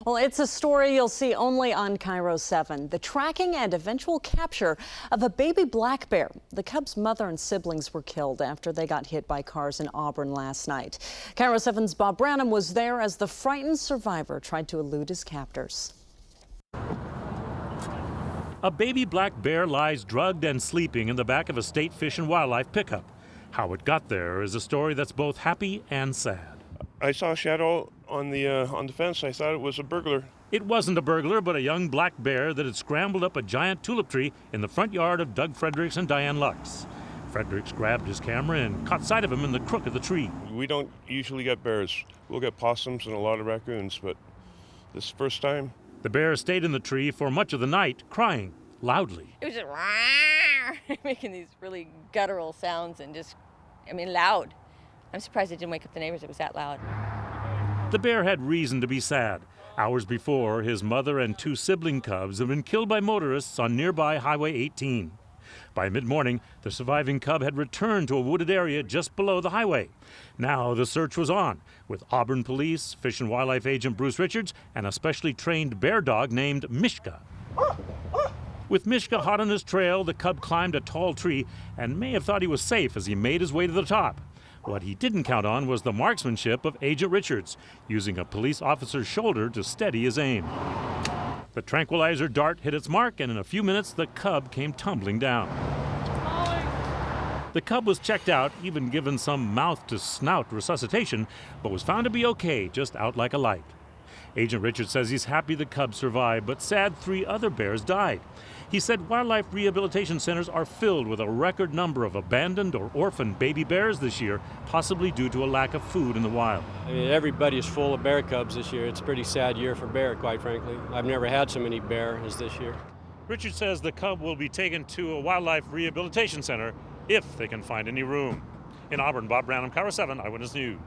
Well, it's a story you'll see only on Cairo 7. The tracking and eventual capture of a baby black bear. The cub's mother and siblings were killed after they got hit by cars in Auburn last night. Cairo 7's Bob Branom was there as the frightened survivor tried to elude his captors. A baby black bear lies drugged and sleeping in the back of a state fish and wildlife pickup. How it got there is a story that's both happy and sad. I saw a shadow on the fence. I thought it was a burglar. It wasn't a burglar, but a young black bear that had scrambled up a giant tulip tree in the front yard of Doug Fredericks and Diane Lux. Fredericks grabbed his camera and caught sight of him in the crook of the tree. We don't usually get bears. We'll get possums and a lot of raccoons, but this is the first time. The bear stayed in the tree for much of the night, crying loudly. It was just rah, making these really guttural sounds and just, loud. I'm surprised it didn't wake up the neighbors. It was that loud. The bear had reason to be sad. Hours before, his mother and two sibling cubs had been killed by motorists on nearby Highway 18. By mid-morning, the surviving cub had returned to a wooded area just below the highway. Now the search was on, with Auburn Police, Fish and Wildlife Agent Bruce Richards, and a specially trained bear dog named Mishka. With Mishka hot on his trail, the cub climbed a tall tree and may have thought he was safe as he made his way to the top. What he didn't count on was the marksmanship of Agent Richards, using a police officer's shoulder to steady his aim. The tranquilizer dart hit its mark, and in a few minutes, the cub came tumbling down. The cub was checked out, even given some mouth-to-snout resuscitation, but was found to be okay, just out like a light. Agent Richards says he's happy the cub survived, but sad 3 other bears died. He said wildlife rehabilitation centers are filled with a record number of abandoned or orphaned baby bears this year, possibly due to a lack of food in the wild. Everybody's full of bear cubs this year. It's a pretty sad year for bear, quite frankly. I've never had so many bear as this year. Richard says the cub will be taken to a wildlife rehabilitation center if they can find any room. In Auburn, Bob Branom, Cairo 7 Eyewitness News.